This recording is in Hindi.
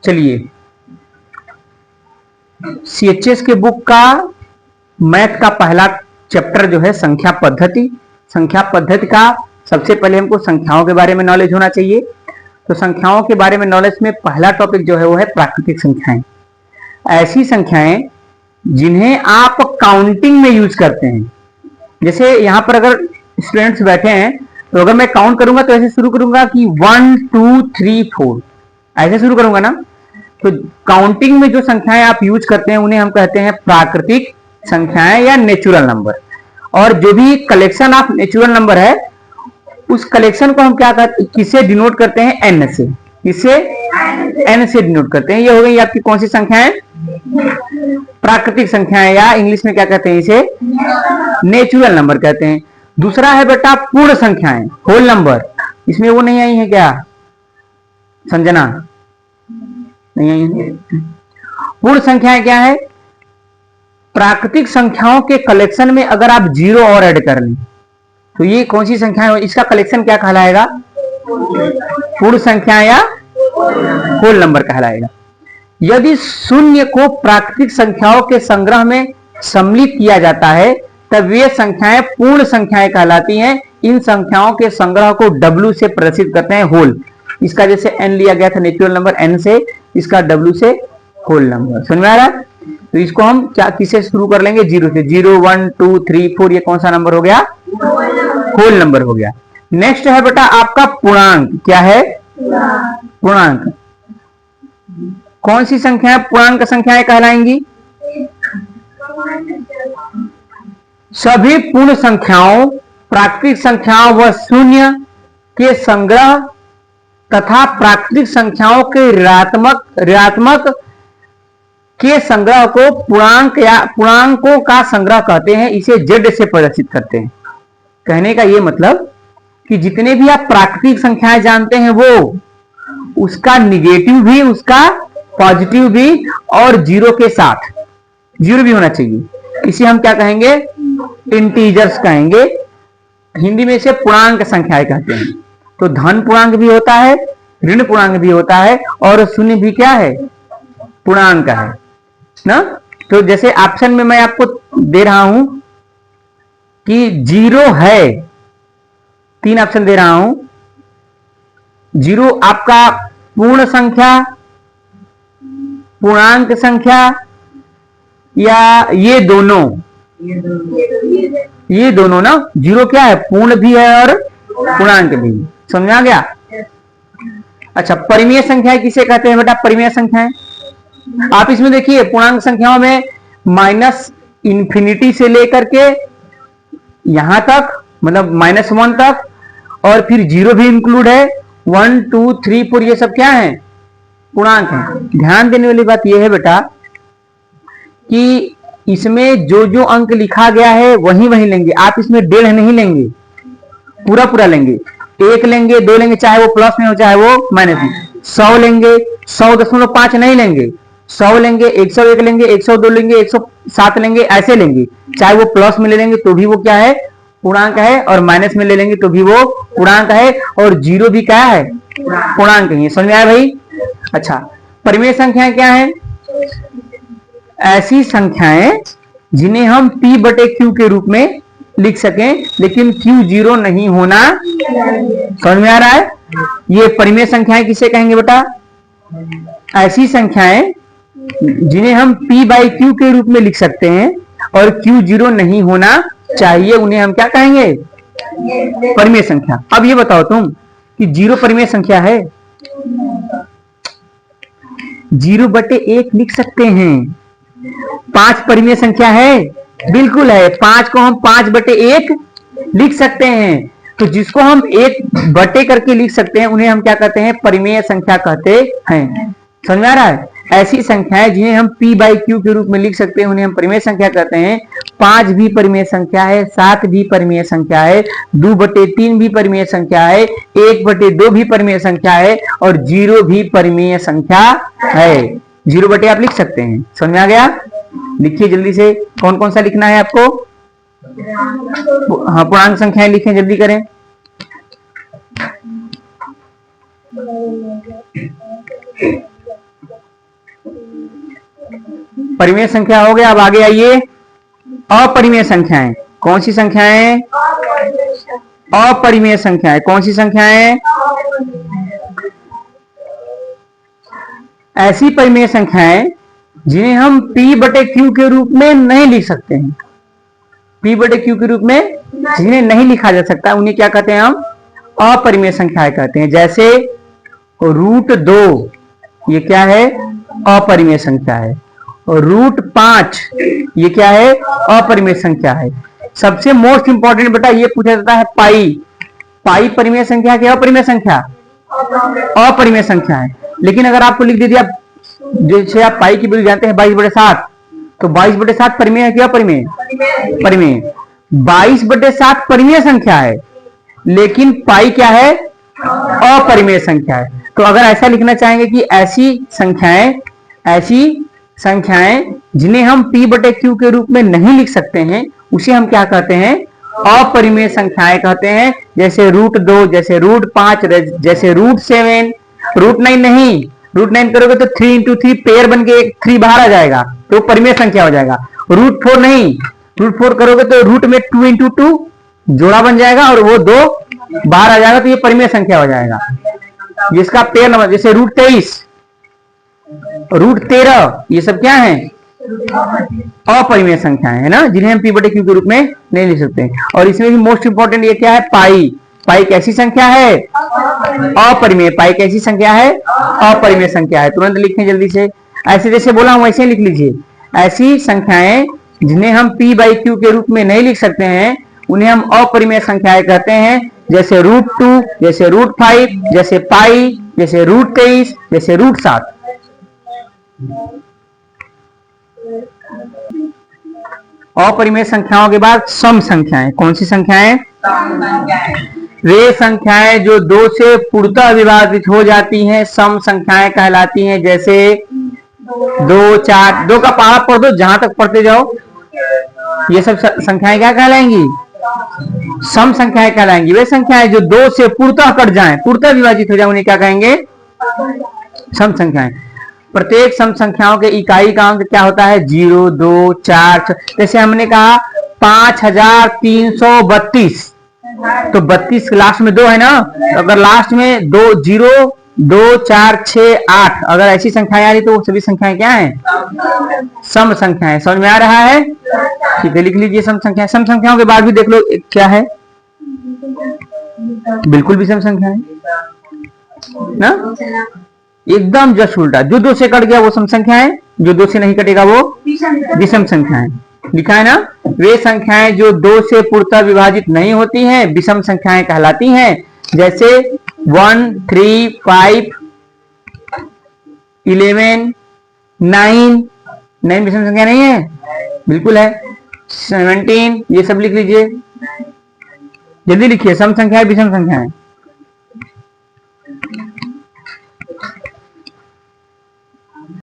चलिए, सीएचएस के बुक का मैथ का पहला चैप्टर जो है संख्या पद्धति। संख्या पद्धति का सबसे पहले हमको संख्याओं के बारे में नॉलेज होना चाहिए। तो संख्याओं के बारे में नॉलेज में पहला टॉपिक जो है वो है प्राकृतिक संख्याएं। ऐसी संख्याएं जिन्हें आप काउंटिंग में यूज करते हैं। जैसे यहाँ पर अगर स्टूडेंट्स बैठे हैं तो अगर मैं काउंट करूंगा तो ऐसे शुरू करूंगा कि 1 2 3 4, ऐसे शुरू करूंगा ना। तो काउंटिंग में जो संख्याएं आप यूज करते हैं उन्हें हम कहते हैं प्राकृतिक संख्याएं या नेचुरल नंबर। और जो भी कलेक्शन ऑफ नेचुरल नंबर है उस कलेक्शन को हम क्या करते, किसे डिनोट करते हैं? एन से। किसे? एन से डिनोट करते हैं। ये हो गई आपकी कौन सी संख्याएं? प्राकृतिक संख्याएं, या इंग्लिश में क्या कहते हैं इसे? नेचुरल नंबर कहते हैं। दूसरा है बेटा पूर्ण संख्याएं, होल नंबर। इसमें वो नहीं आई है क्या संजना? नहीं आई है। पूर्ण संख्याएं क्या है? प्राकृतिक संख्याओं के कलेक्शन में अगर आप जीरो और ऐड कर लें तो ये कौन सी संख्या है? इसका कलेक्शन क्या कहलाएगा? पूर्ण संख्या या होल नंबर कहलाएगा। यदि शून्य को प्राकृतिक संख्याओं के संग्रह में सम्मिलित किया जाता है तब वे संख्याएं पूर्ण संख्याएं कहलाती हैं। इन संख्याओं के संग्रह को W से प्रदर्शित करते हैं, होल। इसका जैसे n लिया गया था नेचुरल नंबर n से, इसका W से होल नंबर। समझ में आ रहा है? तो इसको हम क्या किसे शुरू कर लेंगे? जीरो से। 0 1 2 3 4, ये कौन सा नंबर हो गया? होल नंबर हो गया। नेक्स्ट है बेटा आपका पूर्णांक। क्या है? पूर्णांक। कौन सी संख्या पूर्णांक संख्याएं कहलाएंगी? सभी पूर्ण संख्याओं, प्राकृतिक संख्याओं व शून्य के संग्रह तथा प्राकृतिक संख्याओं के ऋणात्मक के संग्रह को पूर्णांक या पूर्णांकों का संग्रह कहते हैं। इसे जेड से प्रदर्शित करते हैं। कहने का यह मतलब कि जितने भी आप प्राकृतिक संख्याएं जानते हैं वो उसका निगेटिव भी, उसका पॉजिटिव भी, और जीरो के साथ, जीरो भी होना चाहिए। इसे हम क्या कहेंगे? इंटीजर्स कहेंगे। हिंदी में इसे पूर्णांक संख्याएं कहते हैं। तो धन पूर्णांक भी होता है, ऋण पूर्णांक भी होता है, और शून्य भी क्या है? पूर्णांक है ना। तो जैसे ऑप्शन में मैं आपको दे रहा हूं कि जीरो है, 3 ऑप्शन दे रहा हूं। जीरो आपका पूर्ण संख्या, पूर्णांक संख्या, या ये दोनों? ये दोनों ना। जीरो क्या है? पूर्ण भी है और पूर्णांक भी। समझ आ गया? अच्छा, परिमेय संख्याएं किसे कहते हैं बेटा? परिमेय संख्याएं आप इसमें देखिए, पूर्णांक संख्याओं में माइनस इंफिनिटी से लेकर के यहां तक, मतलब -1 तक, और फिर जीरो भी इंक्लूड है। 1 2 3 4 ये सब क्या है? पूर्णांक है। ध्यान देने वाली बात यह है बेटा कि इसमें जो जो अंक लिखा गया है वही वही लेंगे। आप इसमें 1.5 नहीं लेंगे, पूरा पूरा लेंगे। 1 लेंगे, 2 लेंगे, चाहे वो प्लस में हो चाहे वो माइनस में। 100 लेंगे, 100.5 नहीं लेंगे। 100 लेंगे, 101 लेंगे, 102 लेंगे, 107 लेंगे, ऐसे लेंगे। चाहे वो प्लस में ले लेंगे तो भी वो क्या है? पूर्णांक है, और माइनस में ले लेंगे तो भी वो पूर्णांक है, और जीरो भी क्या है? पूर्णांक है। समझ में आया भाई? अच्छा, परिमेय संख्याएं क्या है? ऐसी संख्याएं जिन्हें हम P/Q के रूप में लिख सकें, लेकिन Q जीरो नहीं होना। समझ में आ रहा है? ये परिमेय संख्याएं किसे कहेंगे बेटा? ऐसी संख्याएं जिन्हें हम P/Q के रूप में लिख सकते हैं और Q जीरो नहीं होना चाहिए, उन्हें हम क्या कहेंगे? परिमेय संख्या। अब ये बताओ तुम कि जीरो परिमेय संख्या है? 0/1 लिख सकते हैं। 5 परिमेय संख्या है? बिल्कुल है। 5 को हम 5/1 लिख सकते हैं। तो जिसको हम 1 बटे करके लिख सकते हैं उन्हें हम क्या कहते हैं? परिमेय संख्या कहते हैं। समझ में आ रहा है? ऐसी संख्याएं जिन्हें हम P/Q के रूप में लिख सकते हैं उन्हें हम परिमेय संख्या कहते हैं। 5 भी परिमेय संख्या है, 7 भी परिमेय संख्या है, 2/3 भी परिमेय संख्या है, 1/2 भी परिमेय संख्या है, और 0 भी परिमेय संख्या है। 0/, आप लिख सकते हैं। समझ में आ गया? लिखिए जल्दी से, कौन कौन सा लिखना है आपको? हाँ, पूर्णांक संख्याएं लिखें, जल्दी करें। परिमेय संख्या हो गया। अब आगे आइए, अपरिमेय संख्याएं। कौन सी संख्याएं? अपरिमेय संख्याएं। कौन सी संख्याएं? ऐसी परिमेय संख्याएं जिन्हें हम p बटे q के रूप में नहीं लिख सकते हैं। p बटे q के रूप में जिन्हें नहीं लिखा जा सकता, उन्हें क्या कहते हैं? हम अपरिमेय संख्याएं कहते हैं। जैसे √2, ये क्या है? अपरिमेय संख्या है। और √5, ये क्या है? अपरिमेय संख्या है। सबसे मोस्ट इंपॉर्टेंट बेटा ये पूछा जाता है पाई। पाई परिमेय संख्या क्या? अपरिमेय संख्या? अपरिमेय संख्या है। लेकिन अगर आपको लिख दे दिया, जैसे आप पाई की वैल्यू जानते हैं 22/7, तो 22/7 परिमेय है क्या? अपरिमेय? परिमेय। 22/7 परिमेय संख्या है, लेकिन पाई क्या है? अपरिमेय संख्या है। तो अगर ऐसा लिखना चाहेंगे कि ऐसी संख्याएं जिन्हें हम p बटे q के रूप में नहीं लिख सकते हैं, उसे हम क्या कहते हैं? अपरिमेय संख्याएं कहते हैं। जैसे √2, जैसे √5, जैसे √7, √9 नहीं, √9 करोगे तो 3 into 3 पेयर बन के 3 बाहर आ जाएगा, तो परिमेय संख्या हो जाएगा। √4 नहीं, √4 करोगे तो रूट में 2 into 2 जोड़ा बन जाएगा और वो 2 बाहर आ जाएगा, तो ये परिमेय संख्या हो जाएगा। जिसका पेयर नंबर, जैसे √23, √13, ये सब क्या है? अपरिमेय संख्याएं है ना, जिन्हें हम p बटे q के रूप में नहीं लिख सकते। और इसमें भी मोस्ट इंपॉर्टेंट ये क्या है? पाई। पाई कैसी संख्या है? अपरिमेय। पाई कैसी संख्या है? अपरिमेय संख्या है। तुरंत लिखें जल्दी से, ऐसे जैसे बोला हूं वैसे लिख लीजिए। ऐसी संख्याएं जिन्हें हम p बाई q के रूप में नहीं लिख सकते हैं, उन्हें हम अपरिमेय संख्याएं कहते हैं। जैसे √2, जैसे √5, जैसे पाई, जैसे √23, जैसे √7। अपरिमेय संख्याओं के बाद सम संख्याएं। कौन सी संख्याएं? वे संख्याएं जो 2 से पूर्णतः विभाजित हो जाती हैं, सम संख्याएं कहलाती हैं। जैसे 2, 4, 2 का पहाड़ा पढ़ दो, जहां तक पढ़ते जाओ। ये सब संख्याएं क्या कहलाएंगी? सम संख्याएं कहलाएंगी। वे संख्याएं जो 2 से पूर्णतः कट जाएं, पूर्णतः विभाजित हो जाए, उन्हें क्या कहेंगे? सम संख्याएं। प्रत्येक सम संख्याओं के इकाई का अंक क्या होता है? 0, 2, 4। जैसे हमने कहा 5332, तो 32 लास्ट में 2 है ना, तो अगर लास्ट में 2 0, 2, 4, 6, 8 अगर ऐसी संख्याएं आ रही तो वो सभी संख्याएं क्या हैं? सम संख्याएं। समझ में आ रहा है? ठीक है, लिख लीजिए सम संख्याएं। सम संख्याओं के बाद भी देख लो क्या है? बिल्कुल विषम संख्याएं ना, एकदम जस्ट उल्टा। जो 2 से कट गया वो सम संख्या है, जो 2 से नहीं कटेगा वो विषम संख्या है। लिखा है ना? वे संख्याएं जो 2 से पूर्णतः विभाजित नहीं होती हैं, विषम संख्याएं कहलाती हैं। जैसे 1, 3, 5, 11, 9 विषम संख्या नहीं है? बिल्कुल है। 17, ये सब लिख लीजिए, जल्दी लिखिए। सम संख्या है, विषम संख्या है?